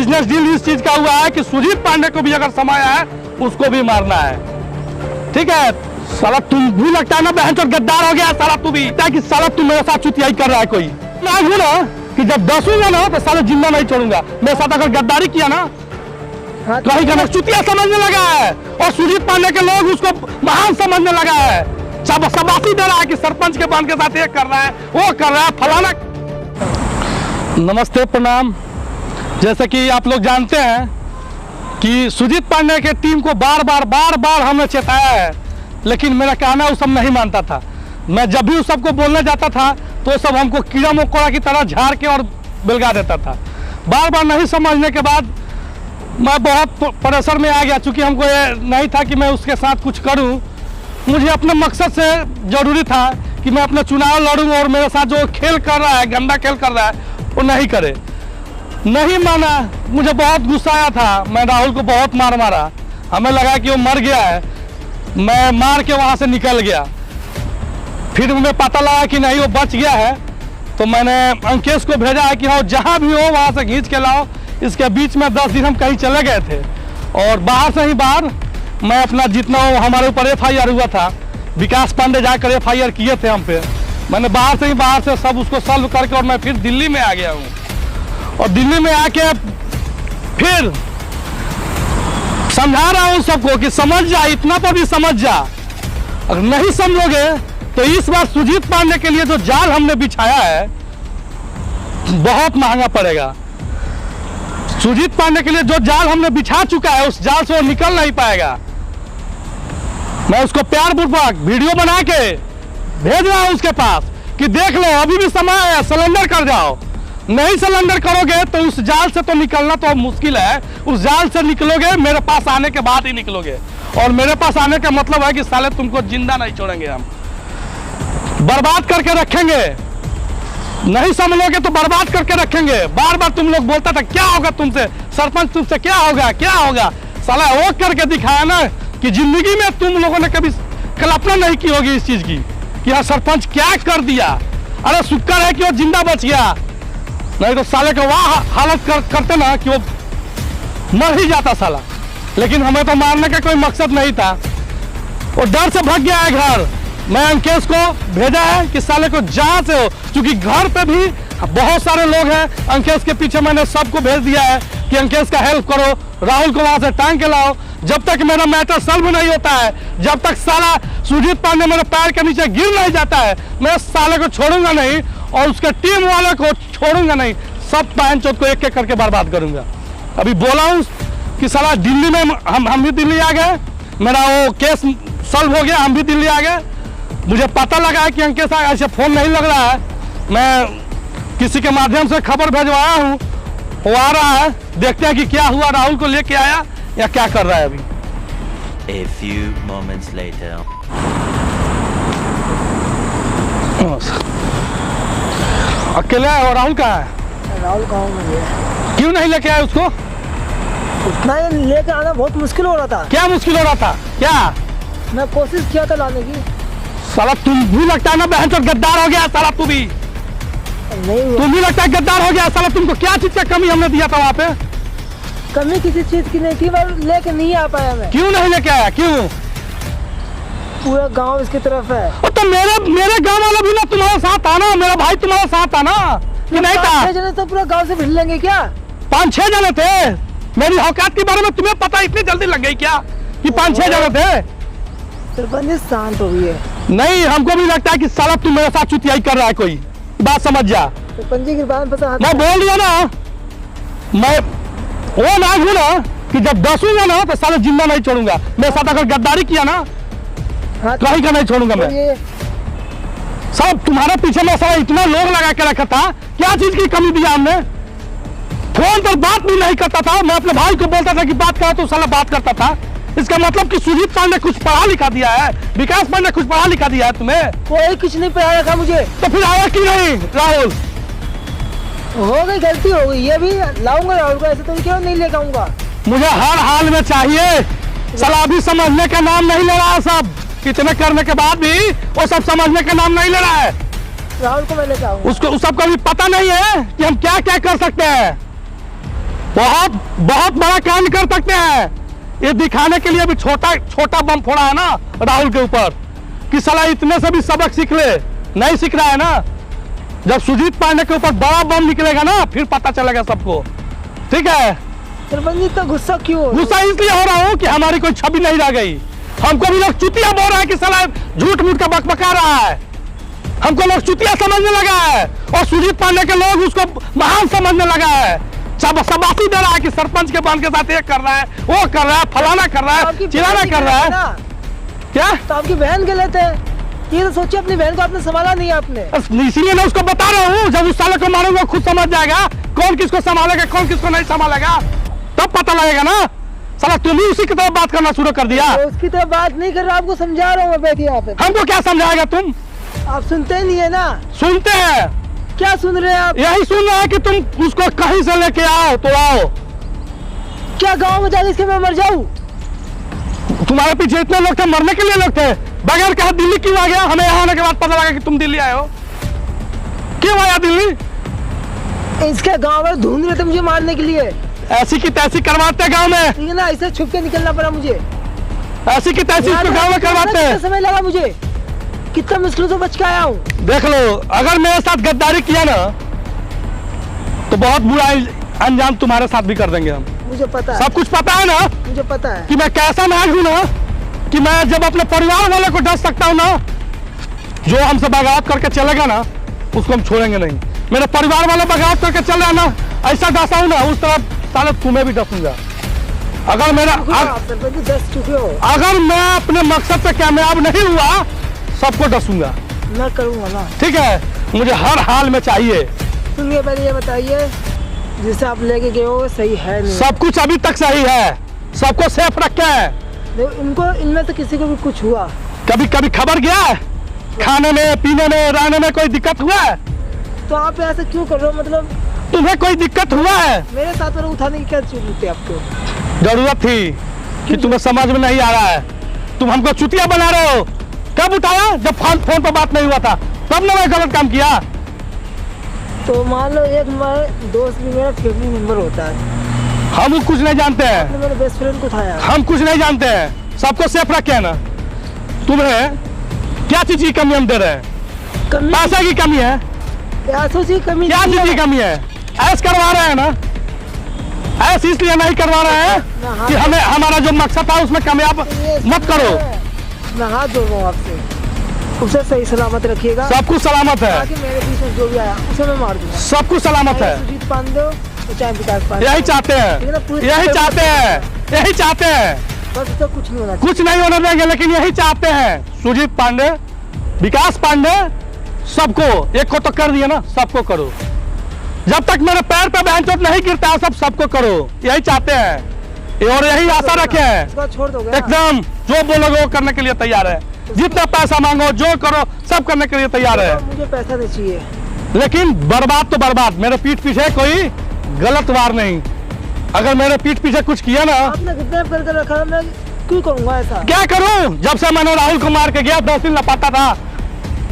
Business deal इस चीज का हुआ है कि सुजीत पांडे को भी अगर समय है उसको भी मारना है। ठीक है, साला तुम भी लगता है ना बहन चोद गद्दार हो गया साला, तू भी कि साला तुम मेरे साथ चुतियाई कर रहा है कोई। मैं हूं ना कि जब दसूंगा ना तो साले जिंदा नहीं छोड़ूंगा। मेरे साथ अगर गद्दारी किया ना तो ही का चुतिया समझने लगा है, और सुजीत पांडे के लोग उसको महान समझने लगा है। शाबाशी दे रहा है कि सरपंच के बहन के साथ ये कर रहा है, वो कर रहा है, फलाना। नमस्ते, प्रणाम। जैसे कि आप लोग जानते हैं कि सुजीत पांडे के टीम को बार बार हमने चेताया है, लेकिन मेरा कहना उस सब नहीं मानता था। मैं जब भी उस सबको बोलने जाता था तो सब हमको कीड़ा मकोड़ा की तरह झाड़ के और बिलगा देता था। बार नहीं समझने के बाद मैं बहुत प्रेशर में आ गया, चूंकि हमको ये नहीं था कि मैं उसके साथ कुछ करूं। मुझे अपने मकसद से जरूरी था कि मैं अपना चुनाव लड़ूं और मेरे साथ जो खेल कर रहा है, गंदा खेल कर रहा है, वो नहीं करे। नहीं माना, मुझे बहुत गुस्सा आया था। मैं राहुल को बहुत मारा, हमें लगा कि वो मर गया है। मैं मार के वहाँ से निकल गया। फिर मुझे पता लगा कि नहीं वो बच गया है, तो मैंने अंकेश को भेजा है कि हाँ जहाँ भी हो वहाँ से खींच के लाओ। इसके बीच में 10 दिन हम कहीं चले गए थे, और बाहर से ही बाहर मैं अपना जितना हमारे ऊपर FIR हुआ था, विकास पांडे जाकर FIR किए थे हम पे, मैंने बाहर से सब उसको सॉल्व करके और मैं फिर दिल्ली में आ गया हूँ। और दिल्ली में आके फिर समझा रहा हूँ सबको कि समझ जा, इतना तो भी समझ जा। अगर नहीं समझोगे तो इस बार सुजीत पांडे के लिए जो जाल हमने बिछाया है बहुत महंगा पड़ेगा। सुजीत पांडे के लिए जो जाल हमने बिछा चुका है उस जाल से वो निकल नहीं पाएगा। मैं उसको प्यार पूर्वक वीडियो बना के भेज रहा हूं उसके पास कि देख लो अभी भी समय है, सरेंडर कर जाओ। नहीं सरेंडर करोगे तो उस जाल से तो निकलना तो मुश्किल है। उस जाल से निकलोगे मेरे पास आने के बाद ही निकलोगे, और मेरे पास आने का मतलब है कि साले तुमको जिंदा नहीं छोड़ेंगे, हम बर्बाद करके रखेंगे। नहीं समझोगे तो बर्बाद करके रखेंगे। बार बार तुम लोग बोलता था क्या होगा तुमसे, सरपंच तुमसे क्या होगा। साला वो करके दिखाया ना कि जिंदगी में तुम लोगों ने कभी कल्पना नहीं की होगी इस चीज की कि हाँ सरपंच क्या कर दिया। अरे शुक्र है कि वो जिंदा बच गया, नहीं तो साले को वह हालत करते ना कि वो मर ही जाता साला। लेकिन हमें तो मारने का कोई मकसद नहीं था, वो डर से भाग गया है घर। मैं अंकेश को भेजा है कि साले को जहां से हो, क्योंकि घर पे भी बहुत सारे लोग हैं। अंकेश के पीछे मैंने सबको भेज दिया है कि अंकेश का हेल्प करो, राहुल को वहां से टांग के लाओ। जब तक मेरा मैटर सॉल्व नहीं होता है, जब तक साला सुजीत पांडे मेरे पैर के नीचे गिर नहीं जाता है, मैं साले को छोड़ूंगा नहीं और उसके टीम वाले को छोड़ूंगा नहीं। सब बहन चोद को एक एक करके बर्बाद करूंगा। अभी बोला हूं कि साला दिल्ली में हम भी दिल्ली आ गए, मेरा वो केस सॉल्व हो गया, हम भी दिल्ली आ गए। मुझे पता लगा है कि अंकेश ऐसे फोन नहीं लग रहा है। मैं किसी के माध्यम से खबर भेजवाया हूँ, वो आ रहा है, देखते हैं कि क्या हुआ। राहुल को लेके आया या क्या कर रहा है अभी। A few moments later. अकेले है और राहुल कहाँ है? राहुल कहाँ है? क्यों नहीं लेके आए उसको? उतना ही लेके आना बहुत मुश्किल हो रहा था। क्या मुश्किल हो रहा था? क्या मैं कोशिश किया था लाने की। साला तुम भी लगता है ना बहन चोद गद्दार हो गया साला, तू भी नहीं तुम भी लगता है गद्दार हो गया साला। तुमको क्या चीज का कमी हमने दिया था वहाँ पे? कमी किसी चीज की नहीं थी, मैं लेके नहीं आ पाया। मैं क्यों नहीं लेके आया? क्यों? पूरा गांव इसकी तरफ है। तो मेरे गांव वाला भी ना तुम्हारे साथ था ना, मेरा भाई तुम्हारे साथ था ना कि नहीं था? 5-6 जने तो पूरा गांव से भिड़ लेंगे क्या? 5-6 जने थे। मेरी औकात के बारे में तुम्हें पता इतनी जल्दी लग गई क्या कि 5-6 जने थे? सरपंच शांत हो गई है। नहीं, हमको भी लगता है कि साला तुम मेरे साथ चुतियाई कर रहा है कोई। बात समझ जा। सरपंच जी की बात पता। मैं बोल दिया ना, मैं वो ना हूं ना कि जब दसूंगा ना तो साले जिंदा नहीं छोड़ूंगा। मेरे साथ अगर गद्दारी किया ना तो ही का नहीं छोड़ूंगा मैं। सब तुम्हारे पीछे में साला इतना लोग लगा के रखा था, क्या चीज की कमी दिया हमने? फोन पर बात भी नहीं करता था। मैं अपने भाई को बोलता था कि बात करा तो साला बात करता था। इसका मतलब कि सुजीत पांडे कुछ पढ़ा लिखा दिया है, विकास पांडे कुछ पढ़ा लिखा दिया है तुम्हें? कोई कुछ नहीं पढ़ा रखा मुझे। तो फिर आया क्यों नहीं राहुल? हो गई, गलती हो गई। ये भी लाऊंगा राहुल को, ऐसे तो क्यों नहीं लेकर आऊंगा। मुझे हर हाल में चाहिए। साला अभी समझने का नाम नहीं ले रहा है। सब इतने करने के बाद भी वो सब समझने का नाम नहीं ले रहा है। राहुल को मैं लेकर आऊंगा। उसको उस सबको भी पता नहीं है कि हम क्या क्या कर सकते हैं। बहुत बहुत बड़ा कांड कर सकते हैं। ये दिखाने के लिए भी छोटा छोटा बम फोड़ा है ना राहुल के ऊपर कि साला इतने से भी सबक सीख ले, नहीं सीख रहा है ना। जब सुजीत पांडे के ऊपर बड़ा बम निकलेगा ना फिर पता चलेगा सबको, ठीक है। सरपंच जी इतना गुस्सा क्यों हो रहे हो? गुस्सा इसलिए हो रहा हूँ कि हमारी कोई छवि नहीं रह गई। हमको भी लोग चुतिया बोल रहा है कि साला झूठ मूठ का बकबका रहा है, हमको लोग चुतिया समझने लगा है और सुजीत पांडे के लोग उसको महान समझने लगा है। शाबाशी दे रहा है कि सरपंच के बहन के साथ ये कर रहा है, वो कर रहा है, फलाना कर रहा है, चिलाना कर रहा है। क्या तो आपकी बहन गलत है, ये तो सोचिए अपनी बहन को आपने संभाला नहीं है आपने। इसीलिए मैं उसको बता रहा हूँ, जब उस साले को मारूंगा खुद समझ जाएगा कौन किसको संभालेगा कौन किसको नहीं संभालेगा, तब पता लगेगा ना। साला तुम ही उसी की तरफ बात करना शुरू कर दिया। तो उसकी तरफ बात नहीं कर रहा, आपको समझा रहा हूँ मैं बैठी यहाँ पे। हमको क्या समझाएगा तुम? आप सुनते ही नहीं है ना। सुनते हैं, क्या सुन रहे हैं आप? यही सुन रहे हैं कि तुम उसको कहीं से लेके आओ तो आओ। क्या गाँव में जाके इसके मैं मर जाऊँ? तुम्हारे पीछे इतने लोग थे, मरने के लिए लोग थे, बगैर कहा दिल्ली क्यों आ गया? हमें यहाँ आने के बाद पता लगा कि तुम दिल्ली आए हो। क्यों आया दिल्ली? इसके गाँव वाले ढूंढ रहे थे मुझे मारने के लिए। ऐसी की तैसी करवाते गांव में, ठीक है ना, ऐसे छुप के निकलना पड़ा मुझे। ऐसी की तैसी इसको गांव में करवाते हैं। कितना समय लगा मुझे, कितना मुश्किल से बच के आया हूँ। देख लो, अगर मेरे साथ गद्दारी किया ना तो बहुत बुरा अंजाम तुम्हारे साथ भी कर देंगे हम। मुझे पता है, सब कुछ पता है ना मुझे पता है कि मैं कैसा मैच हूं ना, कि मैं जब अपने परिवार वाले को डर सकता हूं ना, जो हमसे बगावत करके चलेगा ना उसको हम छोड़ेंगे नहीं। मेरे परिवार वाले बगावत करके चल रहे ना, ऐसा डसा हूं ना उस तरह साले तुम्हें भी डसूंगा। अगर मेरा अगर मैं अपने मकसद पे कामयाब नहीं हुआ सबको डसूंगा। मैं करूंगा ना, ठीक है, मुझे हर हाल में चाहिए। सुनिए पहले ये बताइए, जिसे आप लेके गए हो सही है नहीं? सब कुछ अभी तक सही है, सबको सेफ रखे है। इनको इनमें से किसी को भी कुछ हुआ? कभी कभी खबर गया है? खाने में पीने में रहने में कोई दिक्कत हुआ है? तो आप ऐसे क्यों कर रहे हो? मतलब तुम्हें कोई दिक्कत हुआ है? मेरे साथ वाले उठाने की क्या जरूरत है आपको? जरूरत थी कि तुम्हें समझ में नहीं आ रहा है, तुम हमको चुतिया बना रहे हो। कब उठाया? जब फोन पर बात नहीं हुआ था, तब ना मैं गलत काम किया। तो मान लो एक मेरा दोस्त भी मेरा फैमिली मेंबर होता है, हम कुछ नहीं जानते हैं, आपने मेरे बेस्ट फ्रेंड को उठाया। हम कुछ नहीं जानते हैं, सबको सेफ रखे है ना। तुम्हें क्या चीज की कमी हम दे रहे हैं? कमी पैसा की कमी है? पैसों की कमी क्या चीज की कमी है? ऐश करवा रहे हैं ना, ऐश इसलिए नहीं करवा रहे हैं कि हमें हमारा जो मकसद था उसमें कामयाब मत करो। मैं हाथ जोड़ रहा हूँ आपसे, उसे सही सलामत रखिएगा। सब कुछ सलामत है, ताकि मेरे बीच में जो भी आया उसे मैं मार दूंगा। सब कुछ सलामत है, सुजीत पांडे हो तो चाहे विकास पांडे, यही चाहते हैं, यही चाहते हैं, यही चाहते हैं। बस तो कुछ नहीं होना चाहिए। कुछ नहीं होने देंगे, लेकिन यही चाहते हैं। सुजीत पांडे, विकास पांडे, सबको एक को तो कर दिया ना, सबको करो। जब तक मेरे पैर पे बहन चोट नहीं गिरता है सबको करो, यही चाहते हैं और यही आशा रखे हैं। इसको छोड़ दोगे? एकदम जो बोलोगे वो करने के लिए तैयार है, जितना पैसा मांगो जो करो सब करने के लिए तैयार है। मुझे पैसा नहीं चाहिए, लेकिन बर्बाद तो बर्बाद, मेरे पीठ पीछे कोई गलत वार नहीं। अगर मेरे पीठ पीछे कुछ किया ना, आपने किडनैप करके रखा, मैं क्यों करूंगा ऐसा? क्या करूं? जब से मैंने राहुल को मार के गया 10 दिन लापता था,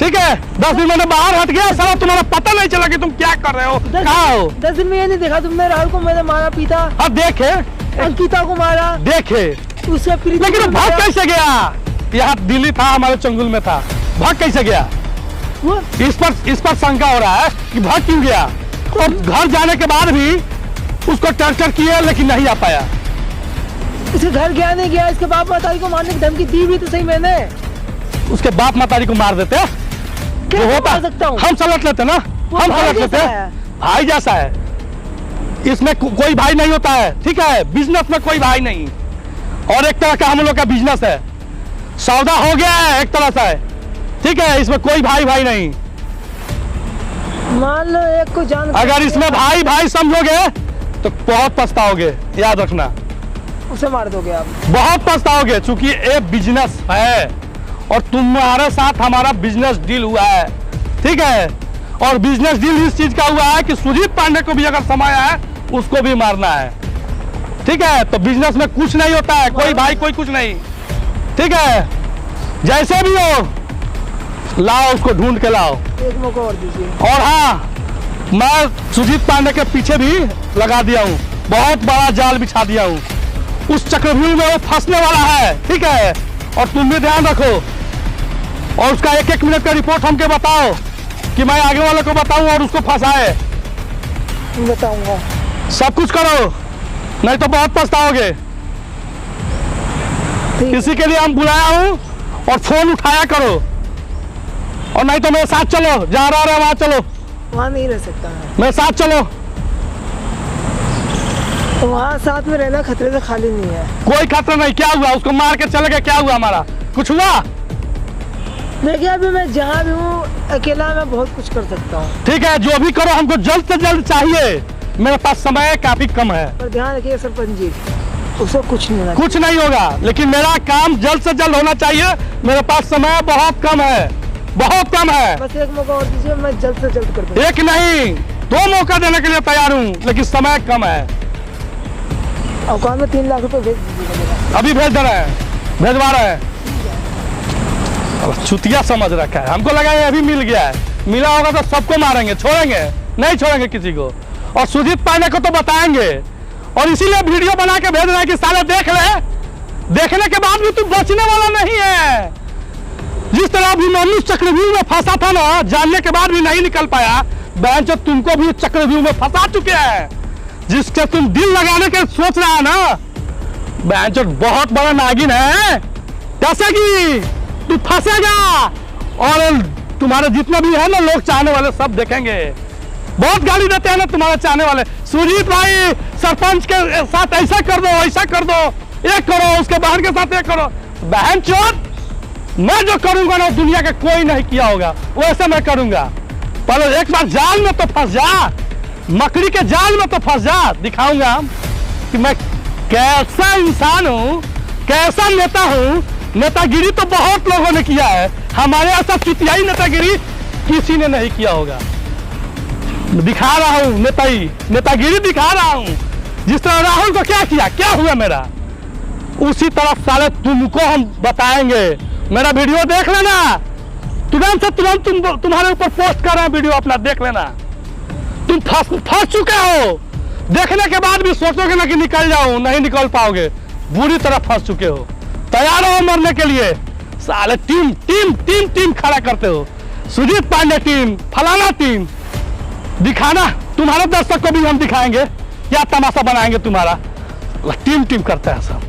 ठीक है, 10 दिन मैंने बाहर हट गया, सारा तुम्हारा पता नहीं चला कि तुम क्या कर रहे हो, कहाँ हो। 10 दिन में ये नहीं देखा तुमने राहुल को मैंने मारा पीटा? अब देखे, अंकिता को मारा, देखे, उससे प्रीति लेकिन वो को भाग मारा। कैसे गया? यहाँ दिल्ली था, हमारे चंगुल में था, भाग कैसे गया? वो इस पर शंका हो रहा है कि भाग क्यों गया। और घर जाने के बाद भी उसको टर्चर किया लेकिन नहीं आ पाया। इसके घर गया नहीं गया, इसके बाप माताजी को मारने की धमकी दी भी तो सही मैंने। उसके बाप माताजी को मार देते, कैसे जो होता मार सकता हूँ? हम सलट लेते ना, वो हम भाई सलट लेते, जैसा है। भाई जैसा है। इसमें कोई भाई नहीं होता है, ठीक है, बिजनेस में कोई भाई नहीं। और एक तरह का हम लोग का बिजनेस है, सौदा हो गया है एक तरह से, ठीक है, इसमें कोई भाई भाई नहीं। मान लो एक को जान, अगर इसमें भाई भाई समझोगे तो बहुत पछताओगे, याद रखना, उसे मार दोगे आप। बहुत पछताओगे, चूंकि ये बिजनेस है और तुम्हारे साथ हमारा बिजनेस डील हुआ है, ठीक है। और बिजनेस डील इस चीज का हुआ है कि सुजीत पांडे को भी अगर समय है उसको भी मारना है, ठीक है। तो बिजनेस में कुछ नहीं होता है, कोई भाई कोई कुछ नहीं, ठीक है। जैसे भी हो लाओ, उसको ढूंढ के लाओ। एक मौका और दीजिए। और हाँ, मैं सुजीत पांडे के पीछे भी लगा दिया हूँ, बहुत बड़ा जाल बिछा दिया हूँ। उस चक्रव्यूह में वो फंसने वाला है, ठीक है? और तुम भी ध्यान रखो और उसका 1-1 मिनट का रिपोर्ट हमके बताओ कि मैं आगे वाले को बताऊं और उसको फंसाए। बताऊंगा। सब कुछ करो, नहीं तो बहुत पछताओगे। ठीक है। इसी के लिए हम बुलाया हूँ और फोन उठाया करो, और नहीं तो मेरे साथ चलो, जहाँ रह रहे वहाँ चलो, वहाँ नहीं रह सकता मैं। मेरे साथ चलो। तो वहाँ साथ में रहना खतरे से खाली नहीं है। कोई खतरा नहीं। क्या हुआ? उसको मार के चले गए, क्या हुआ? हमारा कुछ हुआ? देखिए अभी मैं जहाँ भी हूँ अकेला मैं बहुत कुछ कर सकता हूँ। ठीक है, जो भी करो हमको जल्द से जल्द चाहिए। मेरे पास समय काफी कम है। पर ध्यान रखिए सरपंच जी, उसको कुछ नहीं होना। कुछ नहीं होगा, लेकिन मेरा काम जल्द से जल्द होना चाहिए। मेरे पास समय बहुत कम है, बहुत कम है। बस एक मौका और दीजिए, मैं जल्द से जल्द कर दूँगा। एक नहीं, 2 मौका देने के लिए तैयार हूँ, लेकिन समय कम है। अकाउंट में 3 लाख रुपए भेज दीजिएगा मेरा। अभी भेज दे रहे हैं, भेजवा रहे हैं। अब चुतिया समझ रखा है, हमको लगा ये अभी मिल गया है। मिला होगा तो सबको मारेंगे, छोड़ेंगे नहीं, छोड़ेंगे किसी को। और सुजीत पांडे को तो बताएंगे, और इसीलिए वीडियो बना के भेज रहे हैं कि साले देख ले। देखने के बाद भी तू बचने वाला नहीं है। जिस तरह अभिमन्यु चक्रव्यूह में फंसा था ना, जानने के बाद भी नहीं निकल पाया, बहन जो तुमको भी चक्रव्यूह में फंसा चुके हैं। जिसके तुम दिल लगाने के सोच रहा है ना, बहन जो बहुत बड़ा नागिन है। फंसेगी, तू फंसेगा, और तुम्हारे जितने भी है ना लोग चाहने वाले सब देखेंगे। बहुत गाली देते हैं ना तुम्हारे चाहने वाले, सुजीत भाई सरपंच के साथ ऐसा कर दो, ऐसा कर दो, ये करो, उसके बहन के साथ ये करो। बहन चोद, मैं जो करूंगा ना दुनिया का कोई नहीं किया होगा, वैसे मैं करूंगा। पर एक बार जाल में तो फंस जा, मकड़ी के जाल में तो फंस जा, दिखाऊंगा कि मैं कैसा इंसान हूँ, कैसा नेता हूँ। नेतागिरी तो बहुत लोगों ने किया है, हमारे ऐसा चुतियाई नेतागिरी किसी ने नहीं किया होगा। दिखा रहा हूँ नेतागिरी दिखा रहा हूँ। जिस तरह राहुल को क्या किया, क्या हुआ मेरा, उसी तरह साले तुमको हम बताएंगे। मेरा वीडियो देख लेना, तुरंत से तुरंत तुम्हारे ऊपर पोस्ट कर रहे हैं वीडियो, अपना देख लेना। तुम फंस चुके हो, देखने के बाद भी सोचोगे ना कि निकल जाओ, नहीं निकल पाओगे, बुरी तरह फंस चुके हो। तैयार हो मरने के लिए। साले टीम टीम टीम टीम खड़ा करते हो, सुजीत पांडे टीम, फलाना टीम। दिखाना, तुम्हारे दर्शक को भी हम दिखाएंगे क्या तमाशा बनाएंगे तुम्हारा। टीम टीम करते हैं सब।